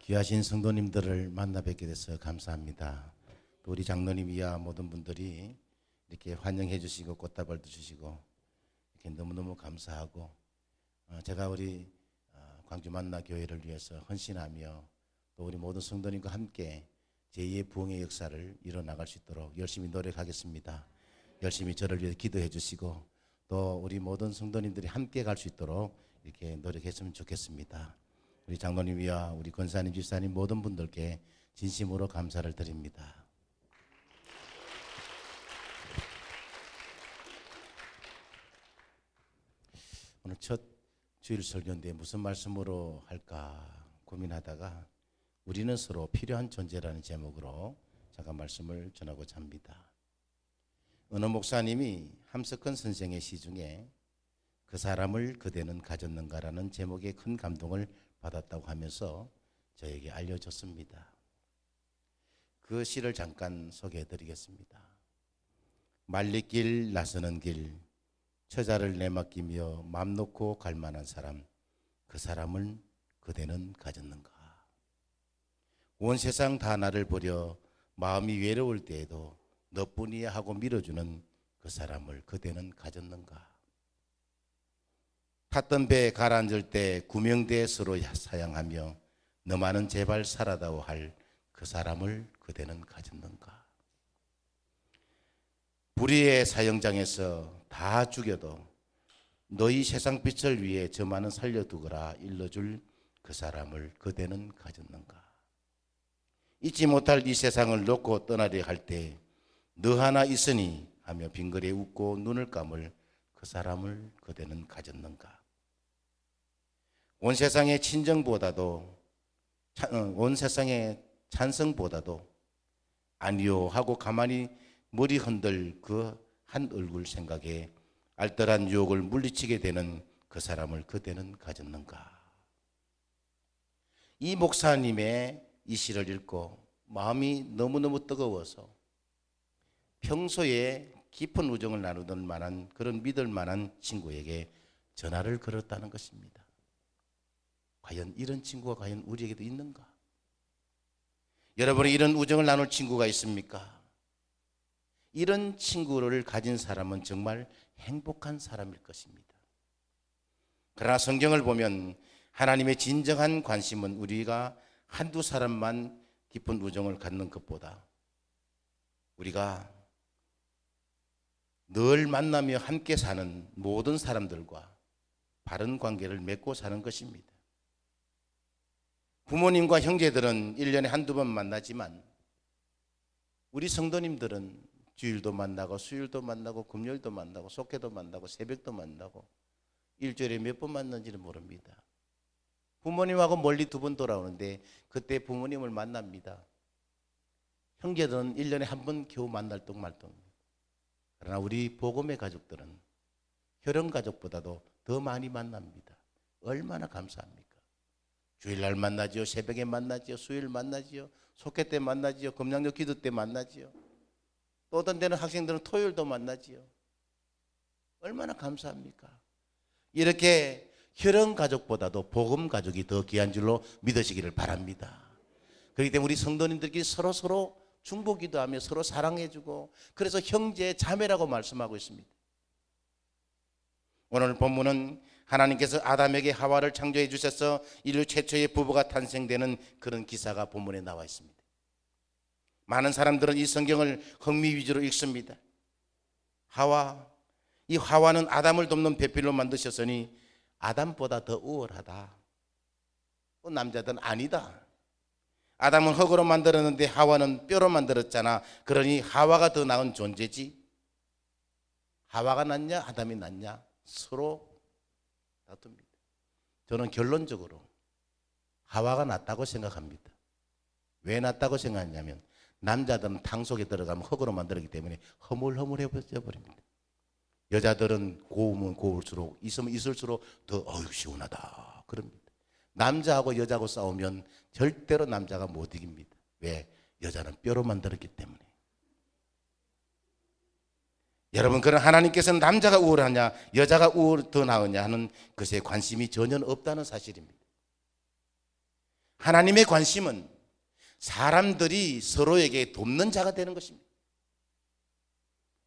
귀하신 성도님들을 만나 뵙게 돼서 감사합니다. 또 우리 장로님이야 모든 분들이 이렇게 환영해 주시고 꽃다발도 주시고 이렇게 너무너무 감사하고 제가 우리 광주 만나 교회를 위해서 헌신하며 또 우리 모든 성도님과 함께 제2의 부흥의 역사를 이뤄나갈 수 있도록 열심히 노력하겠습니다. 열심히 저를 위해 기도해 주시고 또 우리 모든 성도님들이 함께 갈 수 있도록 이렇게 노력했으면 좋겠습니다. 우리 장로님이와 우리 권사님, 집사님 모든 분들께 진심으로 감사를 드립니다. 오늘 첫 주일 설교인데 무슨 말씀으로 할까 고민하다가 우리는 서로 필요한 존재라는 제목으로 잠깐 말씀을 전하고자 합니다. 어느 목사님이 함석헌 선생의 시 중에 그 사람을 그대는 가졌는가라는 제목에 큰 감동을 받았다고 하면서 저에게 알려줬습니다. 그 시를 잠깐 소개해 드리겠습니다. 말리길 나서는 길 처자를 내맡기며 맘 놓고 갈 만한 사람, 그 사람을 그대는 가졌는가. 온 세상 다 나를 버려 마음이 외로울 때에도 너뿐이야 하고 밀어주는 그 사람을 그대는 가졌는가. 탔던 배에 가라앉을 때 구명대에 서로 사양하며 너만은 제발 살아다오 할 그 사람을 그대는 가졌는가. 불의의 사형장에서 다 죽여도 너희 세상빛을 위해 저만은 살려두거라 일러줄 그 사람을 그대는 가졌는가. 잊지 못할 이 세상을 놓고 떠나려 할 때 너 하나 있으니 하며 빙그레 웃고 눈을 감을 그 사람을 그대는 가졌는가. 온 세상의 친정보다도 온 세상의 찬성보다도 아니요 하고 가만히 머리 흔들 그 한 얼굴 생각에 알뜰한 유혹을 물리치게 되는 그 사람을 그대는 가졌는가. 이 목사님의 이 시를 읽고 마음이 너무너무 뜨거워서 평소에 깊은 우정을 나누던 만한 그런 믿을 만한 친구에게 전화를 걸었다는 것입니다. 과연 이런 친구가 과연 우리에게도 있는가? 여러분이 이런 우정을 나눌 친구가 있습니까? 이런 친구를 가진 사람은 정말 행복한 사람일 것입니다. 그러나 성경을 보면 하나님의 진정한 관심은 우리가 한두 사람만 깊은 우정을 갖는 것보다 우리가 늘 만나며 함께 사는 모든 사람들과 바른 관계를 맺고 사는 것입니다. 부모님과 형제들은 1년에 한두 번 만나지만 우리 성도님들은 주일도 만나고 수요일도 만나고 금요일도 만나고 속회도 만나고 새벽도 만나고 일주일에 몇 번 만나는지는 모릅니다. 부모님하고 멀리 2번 돌아오는데 그때 부모님을 만납니다. 형제들은 1년에 한 번 겨우 만날 똥 말똥입니다. 그러나 우리 복음의 가족들은 혈연 가족보다도 더 많이 만납니다. 얼마나 감사합니까? 주일날 만나지요, 새벽에 만나지요, 수요일 만나지요, 속회 때 만나지요, 금양력 기도 때 만나지요. 또 어떤 데는 학생들은 토요일도 만나지요. 얼마나 감사합니까? 이렇게 혈연 가족보다도 복음 가족이 더 귀한 줄로 믿으시기를 바랍니다. 그렇기 때문에 우리 성도님들끼리 서로 중보기도 하며 서로 사랑해주고 그래서 형제 자매라고 말씀하고 있습니다. 오늘 본문은 하나님께서 아담에게 하와를 창조해 주셔서 인류 최초의 부부가 탄생되는 그런 기사가 본문에 나와 있습니다. 많은 사람들은 이 성경을 흥미 위주로 읽습니다. 이 하와는 아담을 돕는 배필로 만드셨으니 아담보다 더 우월하다. 또 남자들은 아니다. 아담은 흙으로 만들었는데 하와는 뼈로 만들었잖아. 그러니 하와가 더 나은 존재지. 하와가 낫냐 아담이 낫냐 서로 다툽니다. 저는 결론적으로 하와가 낫다고 생각합니다. 왜 낫다고 생각하냐면 남자들은 탕 속에 들어가면 흙으로 만들었기 때문에 허물허물해져 버립니다. 여자들은 고우면 고울수록 있으면 있을수록 더 시원하다 그럽니다. 남자하고 여자하고 싸우면 절대로 남자가 못 이깁니다. 왜? 여자는 뼈로 만들었기 때문에. 여러분, 그런 하나님께서는 남자가 우월하냐 여자가 더 나으냐 하는 것에 관심이 전혀 없다는 사실입니다. 하나님의 관심은 사람들이 서로에게 돕는 자가 되는 것입니다.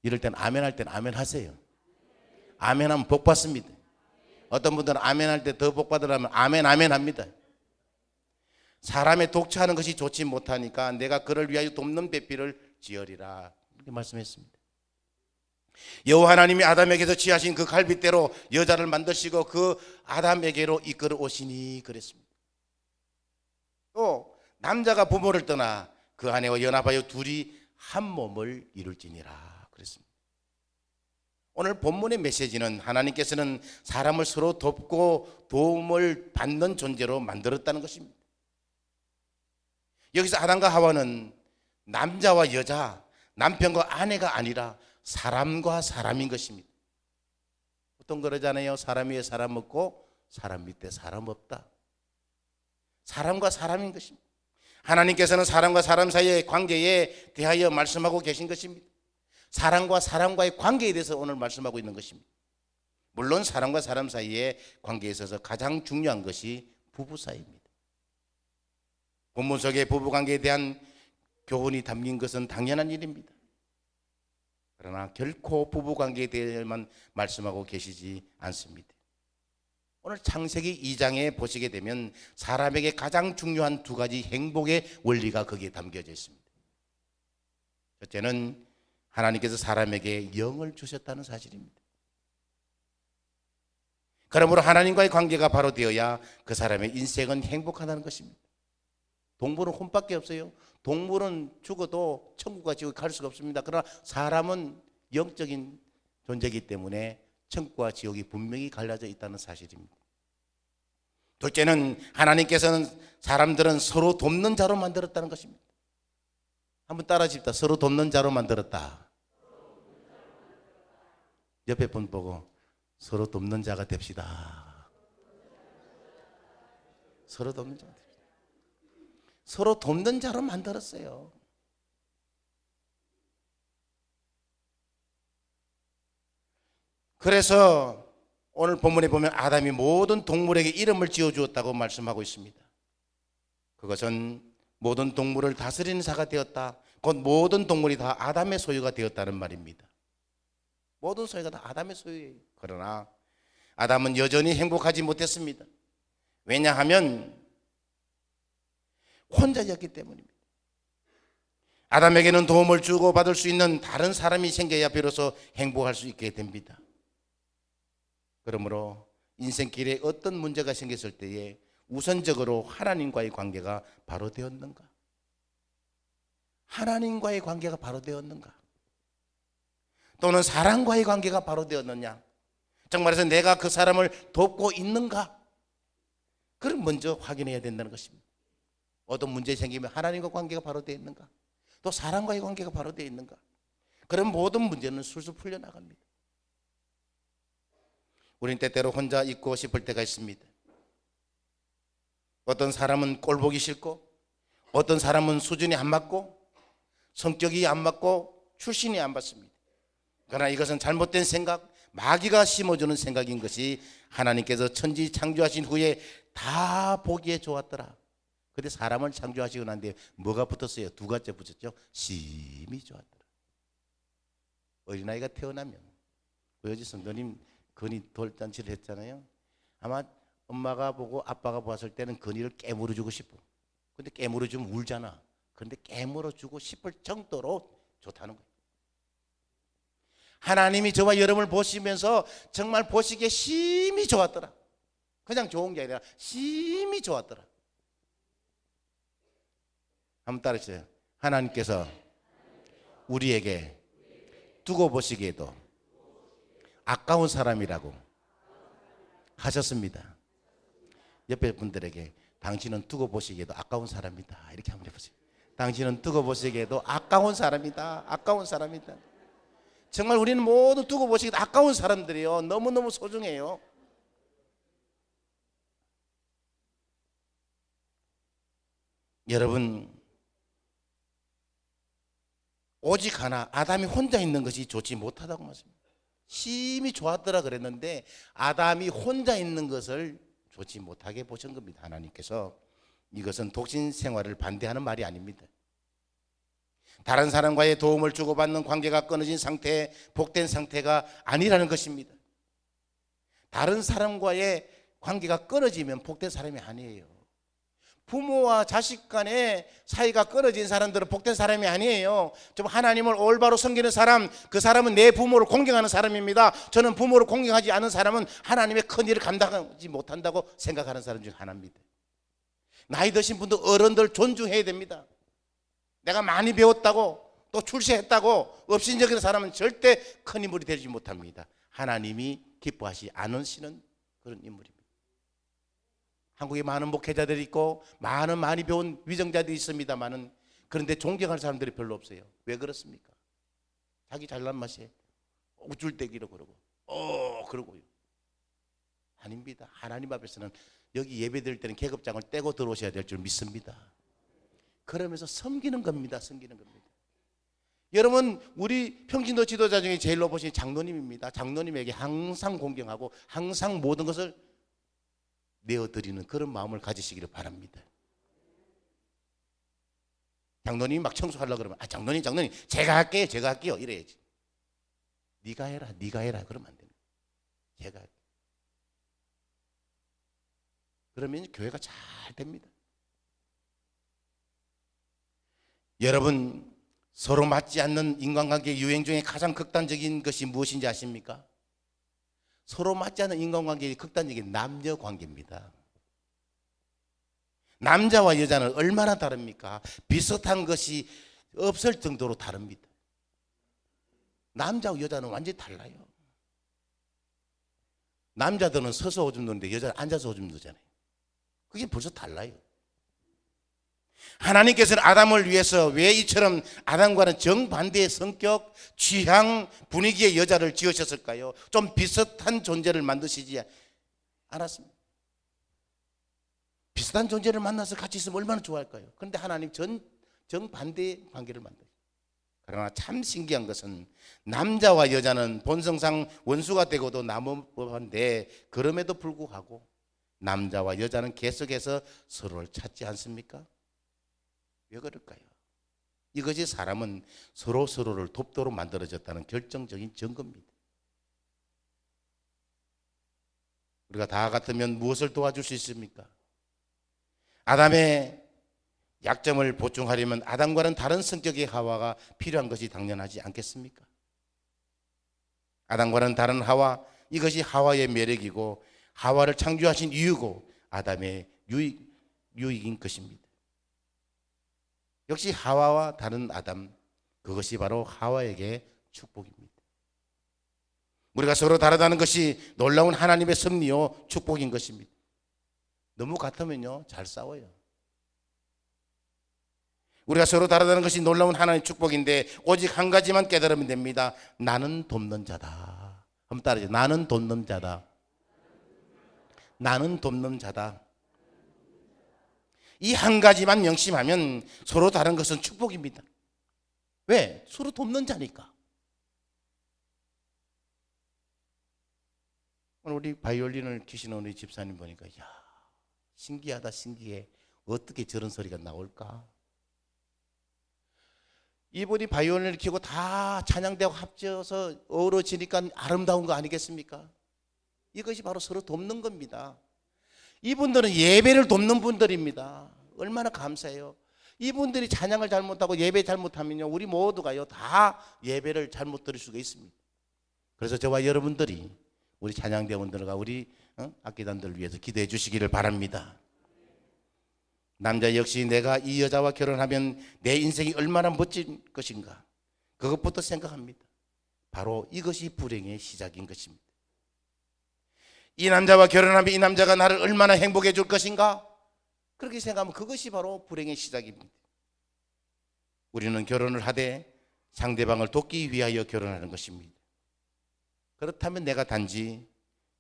이럴 땐 아멘 할 땐 아멘 하세요. 아멘 하면 복 받습니다. 어떤 분들은 아멘 할 때 더 복 받으려면 아멘 아멘 합니다. 사람의 독차하는 것이 좋지 못하니까 내가 그를 위하여 돕는 배필을 지으리라, 이렇게 말씀했습니다. 여호와 하나님이 아담에게서 취하신 그 갈빗대로 여자를 만드시고 그 아담에게로 이끌어 오시니 그랬습니다. 또 남자가 부모를 떠나 그 아내와 연합하여 둘이 한 몸을 이룰지니라 그랬습니다. 오늘 본문의 메시지는 하나님께서는 사람을 서로 돕고 도움을 받는 존재로 만들었다는 것입니다. 여기서 아담과 하와는 남자와 여자, 남편과 아내가 아니라 사람과 사람인 것입니다. 보통 그러잖아요. 사람 위에 사람 없고 사람 밑에 사람 없다. 사람과 사람인 것입니다. 하나님께서는 사람과 사람 사이의 관계에 대하여 말씀하고 계신 것입니다. 사람과 사람과의 관계에 대해서 오늘 말씀하고 있는 것입니다. 물론 사람과 사람 사이의 관계에 있어서 가장 중요한 것이 부부 사이입니다. 본문 속에 부부관계에 대한 교훈이 담긴 것은 당연한 일입니다. 그러나 결코 부부관계에 대해만 말씀하고 계시지 않습니다. 오늘 창세기 2장에 보시게 되면 사람에게 가장 중요한 두 가지 행복의 원리가 거기에 담겨져 있습니다. 첫째는 하나님께서 사람에게 영을 주셨다는 사실입니다. 그러므로 하나님과의 관계가 바로 되어야 그 사람의 인생은 행복하다는 것입니다. 동물은 혼밖에 없어요. 동물은 죽어도 천국과 지옥에 갈 수가 없습니다. 그러나 사람은 영적인 존재이기 때문에 천국과 지옥이 분명히 갈라져 있다는 사실입니다. 둘째는 하나님께서는 사람들은 서로 돕는 자로 만들었다는 것입니다. 한번 따라집시다. 서로 돕는 자로 만들었다. 옆에 분 보고 서로 돕는 자가 됩시다. 서로 돕는 자가 됩시다. 서로 돕는 자로 만들었어요. 그래서 오늘 본문에 보면 아담이 모든 동물에게 이름을 지어주었다고 말씀하고 있습니다. 그것은 모든 동물을 다스리는 자가 되었다. 곧 모든 동물이 다 아담의 소유가 되었다는 말입니다. 모든 소유가 다 아담의 소유예요. 그러나 아담은 여전히 행복하지 못했습니다. 왜냐하면 혼자였기 때문입니다. 아담에게는 도움을 주고 받을 수 있는 다른 사람이 생겨야 비로소 행복할 수 있게 됩니다. 그러므로 인생길에 어떤 문제가 생겼을 때에 우선적으로 하나님과의 관계가 바로 되었는가? 하나님과의 관계가 바로 되었는가? 또는 사람과의 관계가 바로 되었느냐? 정말해서 내가 그 사람을 돕고 있는가? 그걸 먼저 확인해야 된다는 것입니다. 어떤 문제 생기면 하나님과 관계가 바로 되어 있는가? 또 사람과의 관계가 바로 되어 있는가? 그럼 모든 문제는 술술 풀려나갑니다. 우린 때때로 혼자 있고 싶을 때가 있습니다. 어떤 사람은 꼴 보기 싫고, 어떤 사람은 수준이 안 맞고, 성격이 안 맞고, 출신이 안 맞습니다. 그러나 이것은 잘못된 생각, 마귀가 심어주는 생각인 것이 하나님께서 천지 창조하신 후에 다 보기에 좋았더라. 근데 사람을 창조하시고 난 뒤에 뭐가 붙었어요? 두 가지 붙었죠. 심히 좋았더라. 어린아이가 태어나면 어제 성도님 건이 돌잔치를 했잖아요. 아마 엄마가 보고 아빠가 보았을 때는 건이를 깨물어 주고 싶어. 근데 깨물어 주면 울잖아. 그런데 깨물어 주고 싶을 정도로 좋다는 거예요. 하나님이 저와 여러분을 보시면서 정말 보시기에 심히 좋았더라. 그냥 좋은 게 아니라 심히 좋았더라. 한번 따라해주세요. 하나님께서 우리에게 두고 보시기에도 아까운 사람이라고 하셨습니다. 옆에 분들에게 당신은 두고 보시기에도 아까운 사람이다, 이렇게 한번 해보세요. 당신은 두고 보시기에도 아까운 사람이다. 아까운 사람이다. 정말 우리는 모두 두고 보시기에도 아까운 사람들이에요. 너무너무 소중해요. 여러분, 오직 하나, 아담이 혼자 있는 것이 좋지 못하다고 말씀합니다. 심히 좋았더라 그랬는데 아담이 혼자 있는 것을 좋지 못하게 보신 겁니다. 하나님께서. 이것은 독신 생활을 반대하는 말이 아닙니다. 다른 사람과의 도움을 주고받는 관계가 끊어진 상태, 복된 상태가 아니라는 것입니다. 다른 사람과의 관계가 끊어지면 복된 사람이 아니에요. 부모와 자식 간의 사이가 끊어진 사람들은 복된 사람이 아니에요. 좀 하나님을 올바로 섬기는 사람, 그 사람은 내 부모를 공경하는 사람입니다. 저는 부모를 공경하지 않은 사람은 하나님의 큰 일을 감당하지 못한다고 생각하는 사람 중 하나입니다. 나이 드신 분들, 어른들 존중해야 됩니다. 내가 많이 배웠다고 또 출세했다고 업신여기는 사람은 절대 큰 인물이 되지 못합니다. 하나님이 기뻐하지 않으시는 그런 인물입니다. 한국에 많은 목회자들이 있고 많이 배운 위정자들이 있습니다만은, 그런데 존경하는 사람들이 별로 없어요. 왜 그렇습니까? 자기 잘난 맛에 우쭐대기로 그러고 그러고요. 아닙니다. 하나님 앞에서는 여기 예배드릴 때는 계급장을 떼고 들어오셔야 될 줄 믿습니다. 그러면서 섬기는 겁니다. 섬기는 겁니다. 여러분, 우리 평신도 지도자 중에 제일 높으신 장로님입니다. 장로님에게 항상 공경하고 항상 모든 것을 내어드리는 그런 마음을 가지시기를 바랍니다. 장로님이 막 청소하려고 그러면 장로님 제가 할게요 이래야지. 네가 해라 그러면 안 됩니다. 제가 할게요. 그러면 교회가 잘 됩니다. 여러분, 서로 맞지 않는 인간관계 유행 중에 가장 극단적인 것이 무엇인지 아십니까? 서로 맞지 않는 인간관계의 극단적인 남녀관계입니다. 남자와 여자는 얼마나 다릅니까? 비슷한 것이 없을 정도로 다릅니다. 남자와 여자는 완전히 달라요. 남자들은 서서 오줌 누는데 여자는 앉아서 오줌 누잖아요. 그게 벌써 달라요. 하나님께서는 아담을 위해서 왜 이처럼 아담과는 정반대의 성격, 취향, 분위기의 여자를 지으셨을까요? 좀 비슷한 존재를 만드시지 않았습니다. 비슷한 존재를 만나서 같이 있으면 얼마나 좋아할까요? 그런데 하나님 정반대의 관계를 만드셨어요. 그러나 참 신기한 것은 남자와 여자는 본성상 원수가 되고도 남은 법한데, 그럼에도 불구하고 남자와 여자는 계속해서 서로를 찾지 않습니까? 왜 그럴까요? 이것이 사람은 서로를 돕도록 만들어졌다는 결정적인 증거입니다. 우리가 다 같으면 무엇을 도와줄 수 있습니까? 아담의 약점을 보충하려면 아담과는 다른 성격의 하와가 필요한 것이 당연하지 않겠습니까? 아담과는 다른 하와, 이것이 하와의 매력이고 하와를 창조하신 이유고 아담의 유익인 것입니다. 역시 하와와 다른 아담, 그것이 바로 하와에게 축복입니다. 우리가 서로 다르다는 것이 놀라운 하나님의 섭리요 축복인 것입니다. 너무 같으면요 잘 싸워요. 우리가 서로 다르다는 것이 놀라운 하나님의 축복인데, 오직 한 가지만 깨달으면 됩니다. 나는 돕는 자다. 한번 따라해요. 나는 돕는 자다. 나는 돕는 자다. 이 한 가지만 명심하면 서로 다른 것은 축복입니다. 왜? 서로 돕는 자니까. 오늘 우리 바이올린을 키시는 우리 집사님 보니까 신기하다, 신기해. 어떻게 저런 소리가 나올까? 이분이 바이올린을 키고 다 찬양대하고 합쳐서 어우러지니까 아름다운 거 아니겠습니까? 이것이 바로 서로 돕는 겁니다. 이분들은 예배를 돕는 분들입니다. 얼마나 감사해요. 이분들이 찬양을 잘못하고 예배 잘못하면요 우리 모두가요 다 예배를 잘못 드릴 수가 있습니다. 그래서 저와 여러분들이 우리 찬양대원들과 우리 악기단들을 위해서 기도해 주시기를 바랍니다. 남자 역시 내가 이 여자와 결혼하면 내 인생이 얼마나 멋진 것인가, 그것부터 생각합니다. 바로 이것이 불행의 시작인 것입니다. 이 남자와 결혼하면 이 남자가 나를 얼마나 행복해 줄 것인가, 그렇게 생각하면 그것이 바로 불행의 시작입니다. 우리는 결혼을 하되 상대방을 돕기 위하여 결혼하는 것입니다. 그렇다면 내가 단지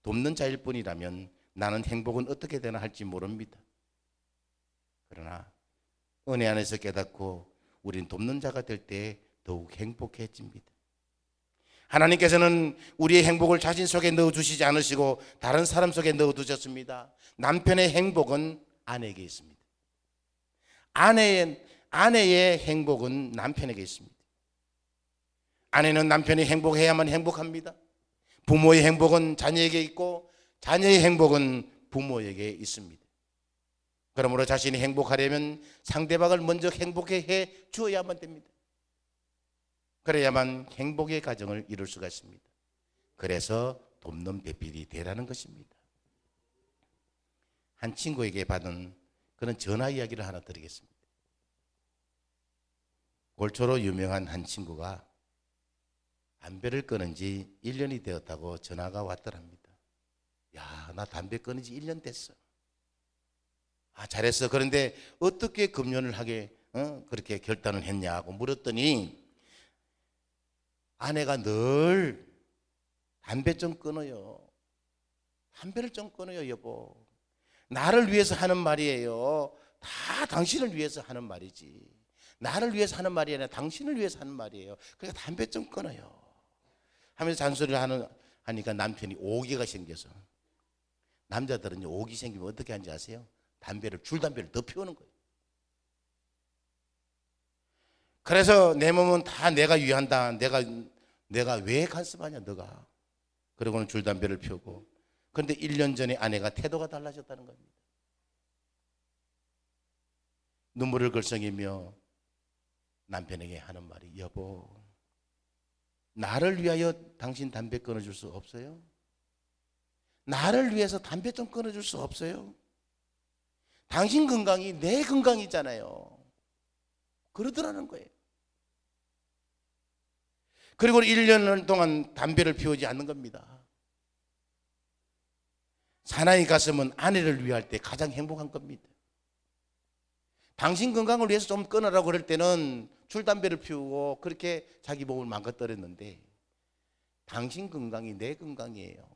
돕는 자일 뿐이라면 나는 행복은 어떻게 되나 할지 모릅니다. 그러나 은혜 안에서 깨닫고 우린 돕는 자가 될 때 더욱 행복해집니다. 하나님께서는 우리의 행복을 자신 속에 넣어주시지 않으시고 다른 사람 속에 넣어두셨습니다. 남편의 행복은 아내에게 있습니다. 아내의 행복은 남편에게 있습니다. 아내는 남편이 행복해야만 행복합니다. 부모의 행복은 자녀에게 있고 자녀의 행복은 부모에게 있습니다. 그러므로 자신이 행복하려면 상대방을 먼저 행복해 해 주어야만 됩니다. 그래야만 행복의 가정을 이룰 수가 있습니다. 그래서 돕는 배필이 되라는 것입니다. 한 친구에게 받은 그런 전화 이야기를 하나 드리겠습니다. 골초로 유명한 한 친구가 담배를 끊은 지 1년이 되었다고 전화가 왔더랍니다. 야, 나 담배 끊은 지 1년 됐어. 아, 잘했어. 그런데 어떻게 금연을 하게 그렇게 결단을 했냐고 물었더니 아내가 늘 담배 좀 끊어요. 담배를 좀 끊어요, 여보. 나를 위해서 하는 말이에요. 다 당신을 위해서 하는 말이지. 나를 위해서 하는 말이 아니라 당신을 위해서 하는 말이에요. 그러니까 담배 좀 끊어요 하면서 잔소리를 하니까 남편이 오기가 생겨서, 남자들은 오기 생기면 어떻게 하는지 아세요? 줄담배를 더 피우는 거예요. 그래서 내 몸은 다 내가 위한다. 내가 왜 간섭하냐 너가. 그러고는 줄담배를 피우고. 그런데 1년 전에 아내가 태도가 달라졌다는 겁니다. 눈물을 글썽이며 남편에게 하는 말이, 여보, 나를 위하여 당신 담배 끊어줄 수 없어요? 나를 위해서 담배 좀 끊어줄 수 없어요? 당신 건강이 내 건강이잖아요. 그러더라는 거예요. 그리고 1년 동안 담배를 피우지 않는 겁니다. 사나이 가슴은 아내를 위할 때 가장 행복한 겁니다. 당신 건강을 위해서 좀 끊으라고 그럴 때는 줄담배를 피우고 그렇게 자기 몸을 망가뜨렸는데, 당신 건강이 내 건강이에요.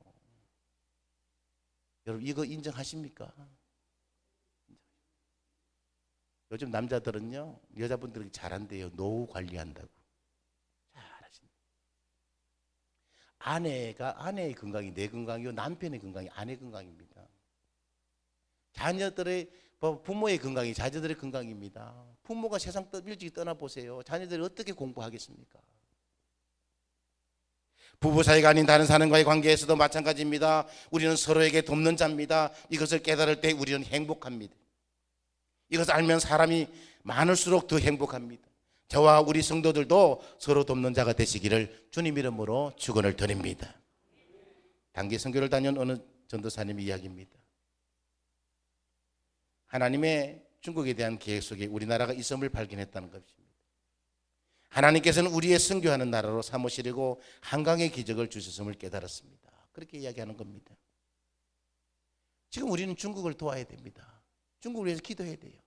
여러분, 이거 인정하십니까? 요즘 남자들은요, 여자분들이 잘한대요. 노후 관리한다고. 잘하십니다. 아내의 건강이 내 건강이요, 남편의 건강이 아내 건강입니다. 자녀들의, 부모의 건강이 자녀들의 건강입니다. 부모가 세상 일찍 떠나보세요. 자녀들이 어떻게 공부하겠습니까? 부부 사이가 아닌 다른 사람과의 관계에서도 마찬가지입니다. 우리는 서로에게 돕는 자입니다. 이것을 깨달을 때 우리는 행복합니다. 이것을 알면 사람이 많을수록 더 행복합니다. 저와 우리 성도들도 서로 돕는 자가 되시기를 주님 이름으로 축원을 드립니다. 단기 선교를 다녀온 어느 전도사님의 이야기입니다. 하나님의 중국에 대한 계획 속에 우리나라가 있음을 발견했다는 것입니다. 하나님께서는 우리의 선교하는 나라로 삼으시려고 한강의 기적을 주셨음을 깨달았습니다. 그렇게 이야기하는 겁니다. 지금 우리는 중국을 도와야 됩니다. 중국을 위해서 기도해야 돼요.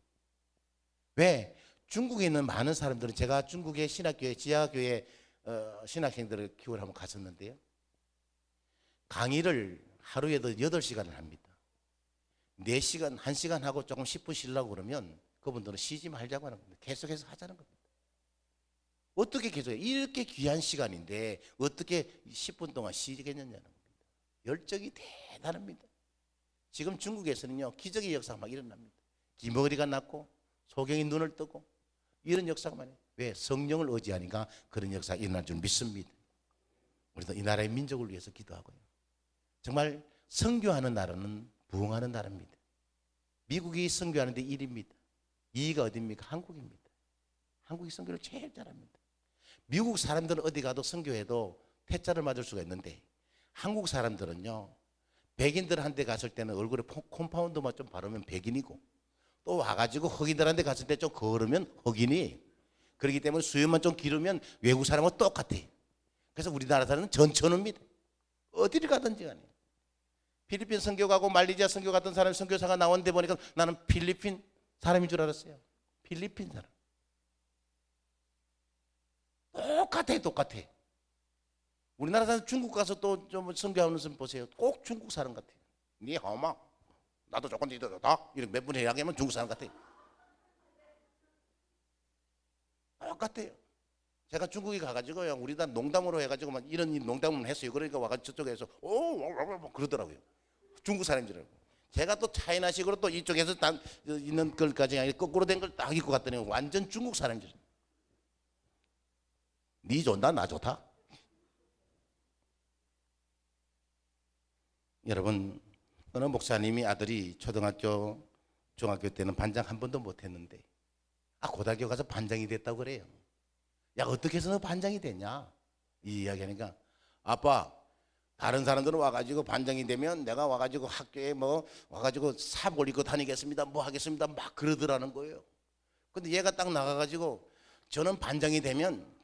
왜? 중국에 있는 많은 사람들은, 제가 중국의 신학교회, 지하교회 신학생들을 키우러 한번 갔었는데요, 강의를 하루에도 8시간을 합니다. 4시간, 1시간 하고 조금 10분 쉬려고 그러면 그분들은 쉬지 말자고 하는 겁니다. 계속해서 하자는 겁니다. 어떻게 계속해요? 이렇게 귀한 시간인데 어떻게 10분 동안 쉬겠느냐는 겁니다. 열정이 대단합니다. 지금 중국에서는요, 기적의 역사가 막 일어납니다. 기머리가 났고 소경이 눈을 뜨고 이런 역사가 많아요. 왜? 성령을 의지하니까 그런 역사가 일어날 줄 믿습니다. 우리도 이 나라의 민족을 위해서 기도하고요. 정말 선교하는 나라는 부흥하는 나라입니다. 미국이 선교하는데 1위입니다. 2위가 어디입니까? 한국입니다. 한국이 선교를 제일 잘합니다. 미국 사람들은 어디 가도 선교해도 퇴짜를 맞을 수가 있는데, 한국 사람들은요, 백인들한테 갔을 때는 얼굴에 콤파운드만 좀 바르면 백인이고, 또 와가지고 흑인들한테 갔을 때 좀 걸으면 흑인이, 그렇기 때문에 수염만 좀 기르면 외국 사람과 똑같아. 그래서 우리나라 사람은 전천후입니다. 어디를 가든지 간에. 필리핀 선교 가고 말레이시아 선교 갔던 사람, 선교사가 나오는데 보니까 나는 필리핀 사람인 줄 알았어요. 필리핀 사람. 똑같아. 우리나라 사람 중국 가서 또 좀 선교하는 사람 보세요. 꼭 중국 사람 같아요. 니하오마, 나도 조금 니도 좋다, 이렇게 몇 분 이야기하면 중국 사람 같아요. 똑같아요. 제가 중국에 가가지고요, 우리가 농담으로 해가지고 막 이런 농담을 했어요. 그러니까 와가지고 저쪽에서 오 그러더라고요. 중국 사람인 줄 알고. 제가 또 차이나식으로 또 이쪽에서 딱 있는 걸까지 거꾸로 된 걸 딱 입고 갔더니 완전 중국 사람이죠. 니 좋다 나 좋다. 여러분, 어느 목사님이 아들이 초등학교 중학교 때는 반장 한 번도 못 했는데 고등학교 가서 반장이 됐다고 그래요. 야, 어떻게 해서 너 반장이 됐냐 이 이야기하니까, 아빠 다른 사람들은 와가지고 반장이 되면 내가 와가지고 학교에 뭐 와가지고 사복 입고 다니겠습니다 뭐 하겠습니다 막 그러더라는 거예요. 근데 얘가 딱 나가가지고 저는 반장이 되면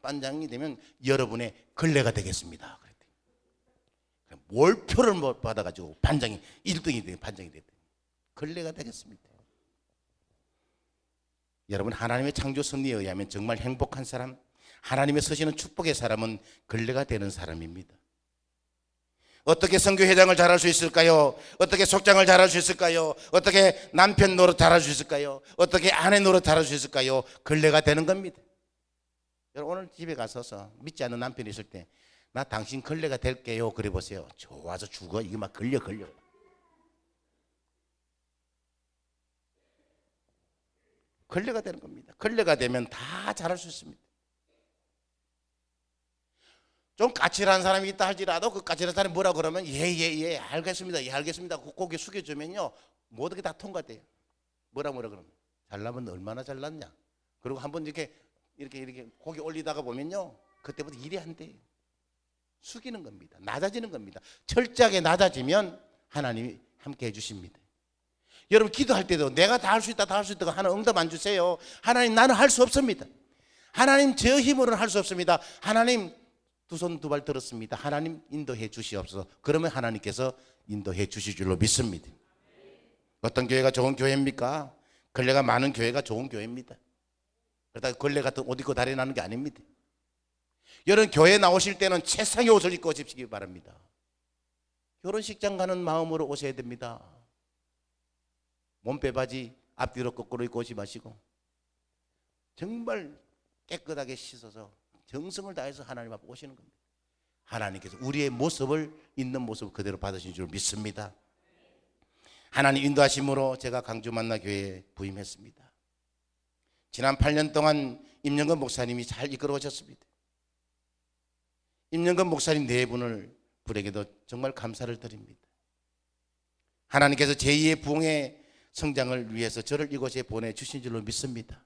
여러분의 걸레가 되겠습니다 그랬더니 월표를 받아가지고 반장이 1등이 돼, 반장이 됐더니 걸레가 되겠습니다. 여러분, 하나님의 창조 섭리에 의하면 정말 행복한 사람, 하나님의 서시는 축복의 사람은 걸레가 되는 사람입니다. 어떻게 선교회장을 잘할 수 있을까요? 어떻게 속장을 잘할 수 있을까요? 어떻게 남편 노릇 잘할 수 있을까요? 어떻게 아내 노릇 잘할 수 있을까요? 걸레가 되는 겁니다. 여러분, 오늘 집에 가서서 믿지 않는 남편이 있을 때 나 당신 걸레가 될게요 그래 보세요. 좋아서 죽어. 이게 막 걸려. 걸레가 되는 겁니다. 걸레가 되면 다 잘할 수 있습니다. 좀 까칠한 사람이 있다 할지라도 그 까칠한 사람이 뭐라 그러면 예 알겠습니다. 예 알겠습니다. 고개 숙여주면요 모든 게 다 통과돼요. 뭐라 그러면 잘나면 얼마나 잘났냐. 그리고 한번 이렇게 고개 올리다가 보면요 그때부터 일이 안 돼요. 숙이는 겁니다. 낮아지는 겁니다. 철저하게 낮아지면 하나님이 함께 해주십니다. 여러분, 기도할 때도 내가 다 할 수 있다 하나님 응답 안 주세요. 하나님 나는 할 수 없습니다. 하나님 저 힘으로는 할 수 없습니다. 하나님 두 손 두 발 들었습니다. 하나님 인도해 주시옵소서. 그러면 하나님께서 인도해 주실 줄로 믿습니다. 어떤 교회가 좋은 교회입니까? 걸레가 많은 교회가 좋은 교회입니다. 그러다가 걸레 같은 옷 입고 다니는 게 아닙니다. 여러분, 교회 나오실 때는 최상의 옷을 입고 오십시기 바랍니다. 결혼식장 가는 마음으로 오셔야 됩니다. 몸빼바지 앞뒤로 거꾸로 입고 오지 마시고 정말 깨끗하게 씻어서 정성을 다해서 하나님 앞에 오시는 겁니다. 하나님께서 우리의 모습을 있는 모습을 그대로 받으신 줄 믿습니다. 하나님 인도하심으로 제가 강주 만나교회에 부임했습니다. 지난 8년 동안 임영건 목사님이 잘 이끌어 오셨습니다. 임영건 목사님 네 분에게도 정말 감사를 드립니다. 하나님께서 제2의 부흥의 성장을 위해서 저를 이곳에 보내주신 줄로 믿습니다.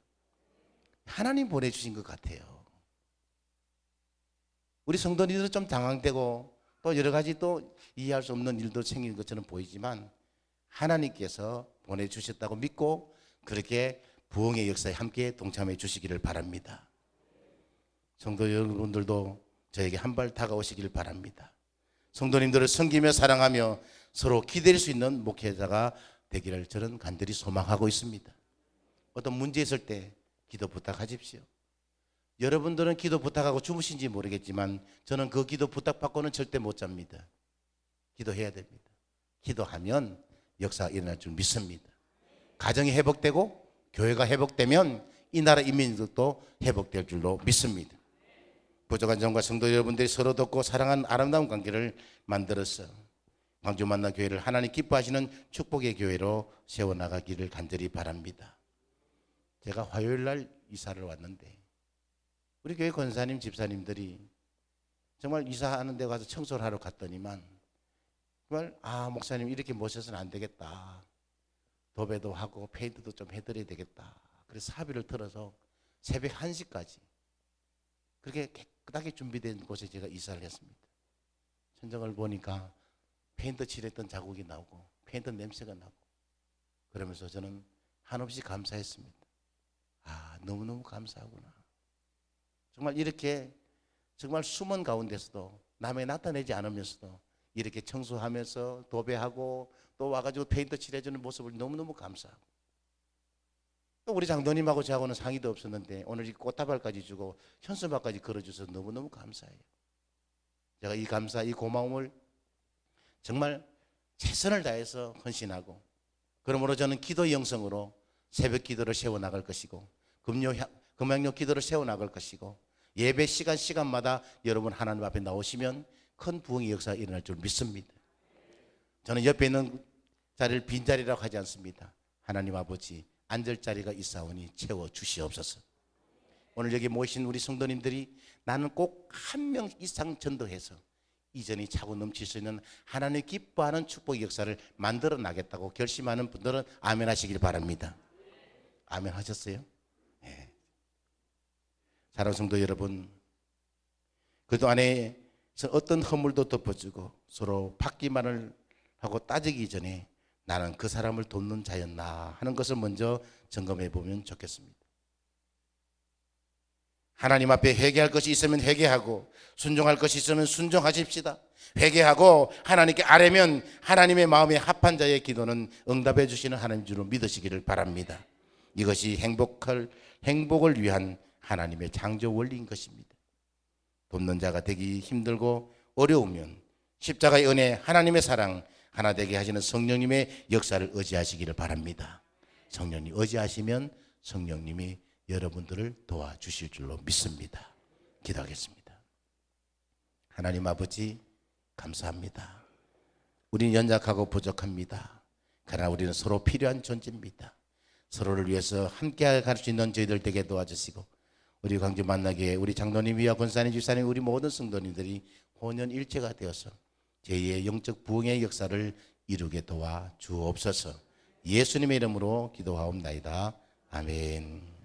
하나님 보내주신 것 같아요. 우리 성도님들은 좀 당황되고 또 여러 가지 또 이해할 수 없는 일도 생기는 것처럼 보이지만 하나님께서 보내주셨다고 믿고 그렇게 부흥의 역사에 함께 동참해 주시기를 바랍니다. 성도 여러분들도 저에게 한 발 다가오시기를 바랍니다. 성도님들을 섬기며 사랑하며 서로 기댈 수 있는 목회자가 되기를 저는 간절히 소망하고 있습니다. 어떤 문제 있을 때 기도 부탁하십시오. 여러분들은 기도 부탁하고 주무신지 모르겠지만 저는 그 기도 부탁받고는 절대 못 잡니다. 기도해야 됩니다. 기도하면 역사가 일어날 줄 믿습니다. 가정이 회복되고 교회가 회복되면 이 나라 인민들도 회복될 줄로 믿습니다. 부족한 점과 성도 여러분들이 서로 돕고 사랑하는 아름다운 관계를 만들어서 광주 만나 교회를 하나님 기뻐하시는 축복의 교회로 세워나가기를 간절히 바랍니다. 제가 화요일 날 이사를 왔는데 우리 교회 권사님 집사님들이 정말 이사하는 데 가서 청소를 하러 갔더니만 정말 목사님 이렇게 모셔서는 안 되겠다. 도배도 하고 페인트도 좀 해드려야 되겠다. 그래서 사비를 들어서 새벽 1시까지 그렇게 깨끗하게 준비된 곳에 제가 이사를 했습니다. 천정을 보니까 페인트 칠했던 자국이 나오고 페인트 냄새가 나고 그러면서 저는 한없이 감사했습니다. 너무너무 감사하구나. 정말 이렇게 정말 숨은 가운데서도 남에게 나타내지 않으면서도 이렇게 청소하면서 도배하고 또 와가지고 페인트 칠해주는 모습을 너무너무 감사하고 또 우리 장로님하고 저하고는 상의도 없었는데 오늘 이 꽃다발까지 주고 현수막까지 걸어주셔서 너무너무 감사해요. 제가 이 감사, 이 고마움을 정말 최선을 다해서 헌신하고 그러므로 저는 기도 영성으로 새벽 기도를 세워나갈 것이고 금양역 기도를 세워나갈 것이고 예배 시간마다 여러분 하나님 앞에 나오시면 큰 부흥의 역사가 일어날 줄 믿습니다. 저는 옆에 있는 자리를 빈자리라고 하지 않습니다. 하나님 아버지 앉을 자리가 있사오니 채워 주시옵소서. 오늘 여기 모이신 우리 성도님들이 나는 꼭 한 명 이상 전도해서 이전이 차고 넘칠 수 있는 하나님 기뻐하는 축복의 역사를 만들어 나겠다고 결심하는 분들은 아멘 하시길 바랍니다. 아멘 하셨어요? 네. 사랑하는 성도 여러분, 그동안에 어떤 허물도 덮어주고 서로 받기만을 하고 따지기 전에 나는 그 사람을 돕는 자였나 하는 것을 먼저 점검해 보면 좋겠습니다. 하나님 앞에 회개할 것이 있으면 회개하고 순종할 것이 있으면 순종하십시다. 회개하고 하나님께 아뢰면 하나님의 마음에 합한 자의 기도는 응답해 주시는 하나님 줄로 믿으시기를 바랍니다. 이것이 행복을 위한 하나님의 창조 원리인 것입니다. 돕는 자가 되기 힘들고 어려우면 십자가의 은혜, 하나님의 사랑 하나 되게 하시는 성령님의 역사를 의지하시기를 바랍니다. 성령님 의지하시면 성령님이 여러분들을 도와주실 줄로 믿습니다. 기도하겠습니다. 하나님 아버지 감사합니다. 우리는 연약하고 부족합니다. 그러나 우리는 서로 필요한 존재입니다. 서로를 위해서 함께 갈 수 있는 저희들 되게 도와주시고 우리 광주 만나기에 우리 장로님이와 권사님, 집사님, 우리 모든 성도님들이 혼연일체가 되어서 제2의 영적 부흥의 역사를 이루게 도와주옵소서. 예수님의 이름으로 기도하옵나이다. 아멘.